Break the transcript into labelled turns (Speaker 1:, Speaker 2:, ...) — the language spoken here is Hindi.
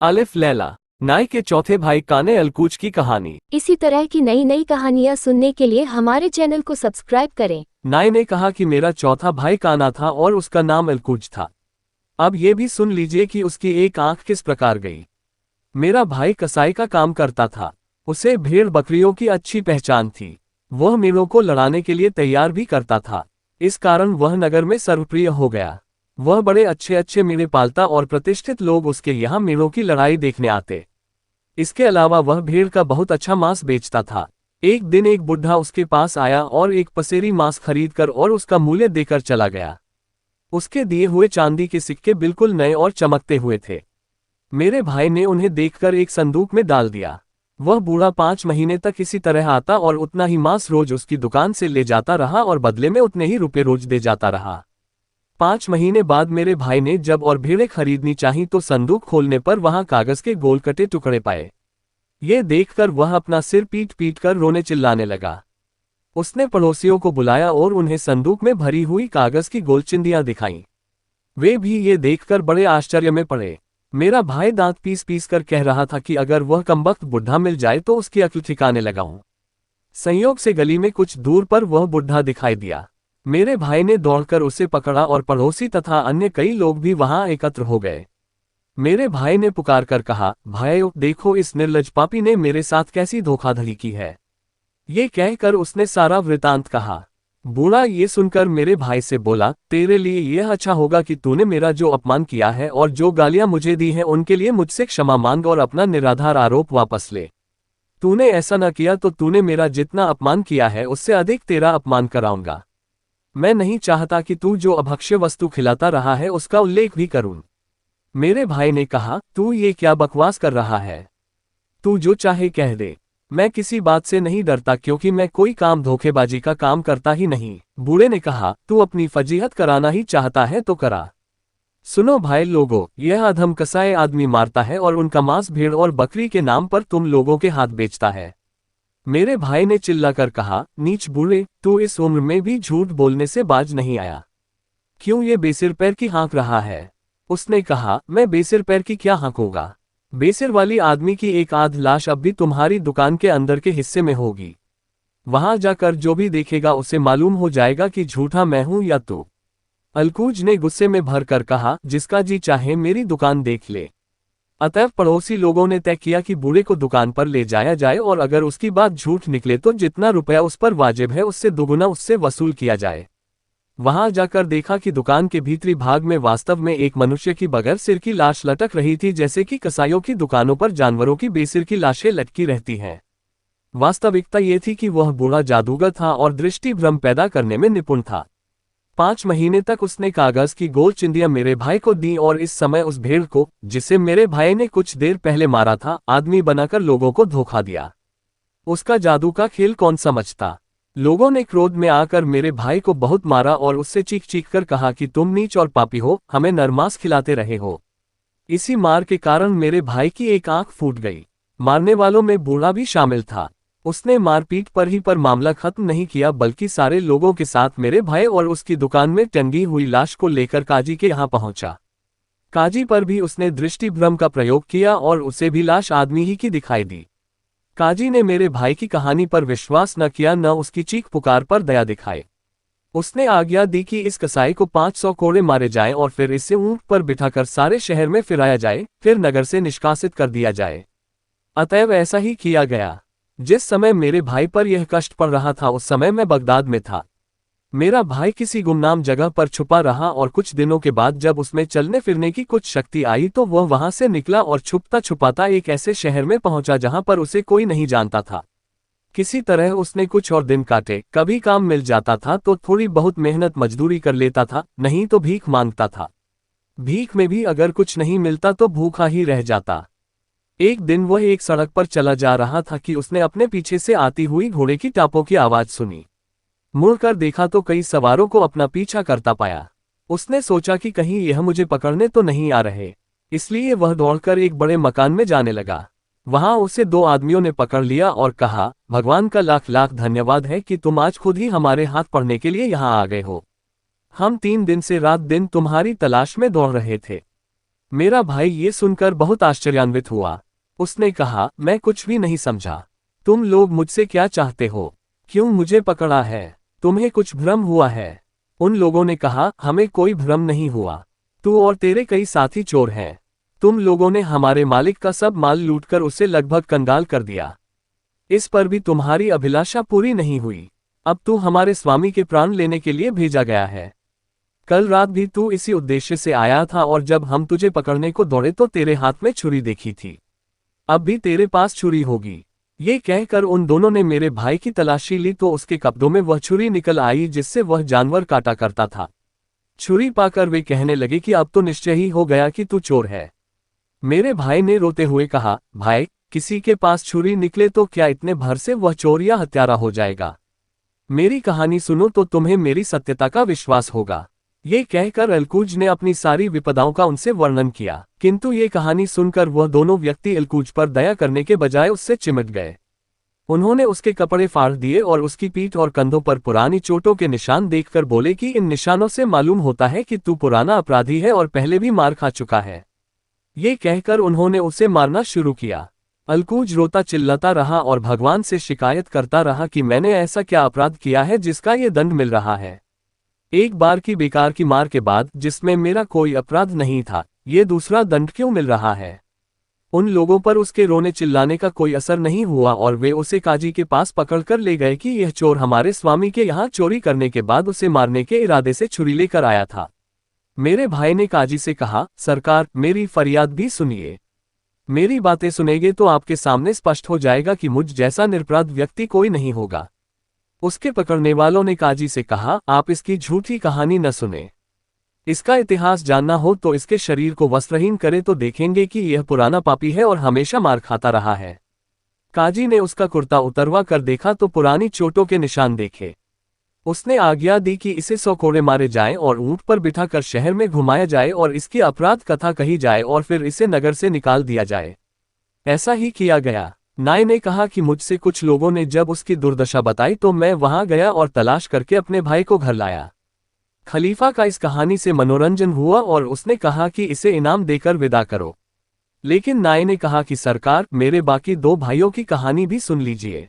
Speaker 1: अलिफ लैला नाय के चौथे भाई काने अलकूच की कहानी।
Speaker 2: इसी तरह की नई नई कहानियाँ सुनने के लिए हमारे चैनल को सब्सक्राइब करें।
Speaker 1: नाय ने कहा कि मेरा चौथा भाई काना था और उसका नाम अलकूच था। अब ये भी सुन लीजिए कि उसकी एक आंख किस प्रकार गई। मेरा भाई कसाई का काम करता था। उसे भेड़ बकरियों की अच्छी पहचान थी। वह मेढ़ों को लड़ाने के लिए तैयार भी करता था। इस कारण वह नगर में सर्वप्रिय हो गया। वह बड़े अच्छे अच्छे मेढ़े पालता और प्रतिष्ठित लोग उसके यहाँ मेढ़ों की लड़ाई देखने आते। इसके अलावा वह भेड़ का बहुत अच्छा मांस बेचता था। एक दिन एक बुढ़ा उसके पास आया और एक पसेरी मांस खरीदकर और उसका मूल्य देकर चला गया। उसके दिए हुए चांदी के सिक्के बिल्कुल नए और चमकते हुए थे। मेरे भाई ने उन्हें देखकर एक संदूक में डाल दिया। वह बूढ़ा 5 महीने तक इसी तरह आता और उतना ही मांस रोज उसकी दुकान से ले जाता रहा और बदले में उतने ही रुपए रोज दे जाता रहा। 5 महीने बाद मेरे भाई ने जब और भेड़ें खरीदनी चाही तो संदूक खोलने पर वहां कागज के गोल कटे टुकड़े पाए। ये देखकर वह अपना सिर पीट पीट कर रोने चिल्लाने लगा। उसने पड़ोसियों को बुलाया और उन्हें संदूक में भरी हुई कागज की गोल चिंदियां दिखाईं। वे भी ये देखकर बड़े आश्चर्य में पड़े। मेरा भाई दांत पीस पीस कर कह रहा था कि अगर वह कमबख्त बुढ़ा मिल जाए तो उसकी अक्ल ठिकाने लगाऊं। संयोग से गली में कुछ दूर पर वह बुढ़ा दिखाई दिया। मेरे भाई ने दौड़कर उसे पकड़ा और पड़ोसी तथा अन्य कई लोग भी वहां एकत्र हो गए। मेरे भाई ने पुकार कर कहा, भाइयों देखो इस निर्लज पापी ने मेरे साथ कैसी धोखाधड़ी की है। ये कहकर उसने सारा वृतांत कहा। बूढ़ा ये सुनकर मेरे भाई से बोला, तेरे लिए यह अच्छा होगा कि तूने मेरा जो अपमान किया है और जो गालियां मुझे दी हैं उनके लिए मुझसे क्षमा मांग और अपना निराधार आरोप वापस ले। तूने ऐसा न किया तो तूने मेरा जितना अपमान किया है उससे अधिक तेरा अपमान कराऊंगा। मैं नहीं चाहता कि तू जो अभक्ष्य वस्तु खिलाता रहा है उसका उल्लेख भी करूं। मेरे भाई ने कहा, तू ये क्या बकवास कर रहा है। तू जो चाहे कह दे। मैं किसी बात से नहीं डरता क्योंकि मैं कोई काम धोखेबाजी का काम करता ही नहीं। बूढ़े ने कहा, तू अपनी फजीहत कराना ही चाहता है तो करा। सुनो भाई लोगों, यह अधम कसाई आदमी मारता है और उनका मांस भेड़ और बकरी के नाम पर तुम लोगों के हाथ बेचता है। मेरे भाई ने चिल्लाकर कहा, नीच बूढ़े, तू इस उम्र में भी झूठ बोलने से बाज नहीं आया। क्यों ये बेसिर पैर की हाँक रहा है। उसने कहा, मैं बेसिर पैर की क्या हाँकूंगा। बेसिर वाली आदमी की एक आध लाश अब भी तुम्हारी दुकान के अंदर के हिस्से में होगी। वहां जाकर जो भी देखेगा उसे मालूम हो जाएगा कि झूठा मैं हूं या तू। अलकूज ने गुस्से में भरकर कहा, जिसका जी चाहे मेरी दुकान देख ले। अतएव पड़ोसी लोगों ने तय किया कि बूढ़े को दुकान पर ले जाया जाए और अगर उसकी बात झूठ निकले तो जितना रुपया उस पर वाजिब है उससे दुगुना उससे वसूल किया जाए। वहां जाकर देखा कि दुकान के भीतरी भाग में वास्तव में एक मनुष्य की बगैर सिर की लाश लटक रही थी, जैसे कि कसाईयों की दुकानों पर जानवरों की बेसिर की लाशें लटकी रहती हैं। वास्तविकता ये थी कि वह बूढ़ा जादूगर था और दृष्टि भ्रम पैदा करने में निपुण था। 5 महीने तक उसने कागज की गोल चिंदियां मेरे भाई को दी और इस समय उस भेड़ को, जिसे मेरे भाई ने कुछ देर पहले मारा था, आदमी बनाकर लोगों को धोखा दिया। उसका जादू का खेल कौन समझता। लोगों ने क्रोध में आकर मेरे भाई को बहुत मारा और उससे चीख चीख कर कहा कि तुम नीच और पापी हो, हमें नरमास खिलाते रहे हो। इसी मार के कारण मेरे भाई की एक आंख फूट गई। मारने वालों में बूढ़ा भी शामिल था। उसने मारपीट पर ही पर मामला खत्म नहीं किया बल्कि सारे लोगों के साथ मेरे भाई और उसकी दुकान में टंगी हुई लाश को लेकर काजी के यहाँ पहुंचा। काजी पर भी उसने दृष्टि भ्रम का प्रयोग किया और उसे भी लाश आदमी ही की दिखाई दी। काजी ने मेरे भाई की कहानी पर विश्वास न किया न उसकी चीख पुकार पर दया दिखाए। उसने आज्ञा दी कि इस कसाई को 500 कोड़े मारे जाएं और फिर इसे ऊंट पर बिठाकर सारे शहर में फिराया जाए, फिर नगर से निष्कासित कर दिया जाए। अतएव ऐसा ही किया गया। जिस समय मेरे भाई पर यह कष्ट पड़ रहा था उस समय मैं बगदाद में था। मेरा भाई किसी गुमनाम जगह पर छुपा रहा और कुछ दिनों के बाद जब उसमें चलने फिरने की कुछ शक्ति आई तो वह वहां से निकला और छुपता छुपाता एक ऐसे शहर में पहुंचा जहां पर उसे कोई नहीं जानता था। किसी तरह उसने कुछ और दिन काटे। कभी काम मिल जाता था तो थोड़ी बहुत मेहनत मजदूरी कर लेता था, नहीं तो भीख मांगता था। भीख में भी अगर कुछ नहीं मिलता तो भूखा ही रह जाता। एक दिन वह एक सड़क पर चला जा रहा था कि उसने अपने पीछे से आती हुई घोड़े की टापों की आवाज सुनी। मुड़कर देखा तो कई सवारों को अपना पीछा करता पाया। उसने सोचा कि कहीं यह मुझे पकड़ने तो नहीं आ रहे, इसलिए वह दौड़कर एक बड़े मकान में जाने लगा। वहां उसे 2 आदमियों ने पकड़ लिया और कहा, भगवान का लाख लाख धन्यवाद है कि तुम आज खुद ही हमारे हाथ पड़ने के लिए यहाँ आ गए हो। हम 3 दिन से रात दिन तुम्हारी तलाश में दौड़ रहे थे। मेरा भाई ये सुनकर बहुत आश्चर्यान्वित हुआ। उसने कहा, मैं कुछ भी नहीं समझा। तुम लोग मुझसे क्या चाहते हो? क्यों मुझे पकड़ा है? तुम्हें कुछ भ्रम हुआ है? उन लोगों ने कहा, हमें कोई भ्रम नहीं हुआ। तू और तेरे कई साथी चोर हैं। तुम लोगों ने हमारे मालिक का सब माल लूटकर उसे लगभग कंगाल कर दिया। इस पर भी तुम्हारी अभिलाषा पूरी नहीं हुई। अब तू हमारे स्वामी के प्राण लेने के लिए भेजा गया है। कल रात भी तू इसी उद्देश्य से आया था और जब हम तुझे पकड़ने को दौड़े तो तेरे हाथ में छुरी देखी थी। अब भी तेरे पास छुरी होगी। ये कहकर उन दोनों ने मेरे भाई की तलाशी ली तो उसके कब्जों में वह छुरी निकल आई जिससे वह जानवर काटा करता था। छुरी पाकर वे कहने लगे कि अब तो निश्चय ही हो गया कि तू चोर है। मेरे भाई ने रोते हुए कहा, भाई, किसी के पास छुरी निकले तो क्या इतने भर से वह चोर या हत्यारा हो जाएगा? मेरी कहानी सुनो तो तुम्हें मेरी सत्यता का विश्वास होगा। ये कहकर एलकूज ने अपनी सारी विपदाओं का उनसे वर्णन किया, किंतु ये कहानी सुनकर वह दोनों व्यक्ति एलकूज पर दया करने के बजाय उससे चिमट गए। उन्होंने उसके कपड़े फाड़ दिए और उसकी पीठ और कंधों पर पुरानी चोटों के निशान देखकर बोले कि इन निशानों से मालूम होता है कि तू पुराना अपराधी है और पहले भी मार खा चुका है। ये कहकर उन्होंने उसे मारना शुरू किया। एलकूज रोता चिल्लाता रहा और भगवान से शिकायत करता रहा कि मैंने ऐसा क्या अपराध किया है जिसका ये दंड मिल रहा है। एक बार की बेकार की मार के बाद, जिसमें मेरा कोई अपराध नहीं था, ये दूसरा दंड क्यों मिल रहा है? उन लोगों पर उसके रोने चिल्लाने का कोई असर नहीं हुआ और वे उसे काजी के पास पकड़कर ले गए कि यह चोर हमारे स्वामी के यहाँ चोरी करने के बाद उसे मारने के इरादे से छुरी लेकर आया था। मेरे भाई ने काजी से कहा, सरकार, मेरी फरियाद भी सुनिए। मेरी बातें सुनेंगे तो आपके सामने स्पष्ट हो जाएगा कि मुझ जैसा निरपराध व्यक्ति कोई नहीं होगा। उसके पकड़ने वालों ने काजी से कहा, आप इसकी झूठी कहानी न सुने। इसका इतिहास जानना हो तो इसके शरीर को वस्त्रहीन करें तो देखेंगे कि यह पुराना पापी है और हमेशा मार खाता रहा है। काजी ने उसका कुर्ता उतरवा कर देखा तो पुरानी चोटों के निशान देखे। उसने आज्ञा दी कि इसे 100 कोड़े मारे जाएं और ऊंट पर बिठाकर शहर में घुमाया जाए और इसकी अपराध कथा कही जाए और फिर इसे नगर से निकाल दिया जाए। ऐसा ही किया गया। नाय ने कहा कि मुझसे कुछ लोगों ने जब उसकी दुर्दशा बताई तो मैं वहां गया और तलाश करके अपने भाई को घर लाया। खलीफा का इस कहानी से मनोरंजन हुआ और उसने कहा कि इसे इनाम देकर विदा करो। लेकिन नाय ने कहा कि सरकार, मेरे बाकी 2 भाइयों की कहानी भी सुन लीजिए।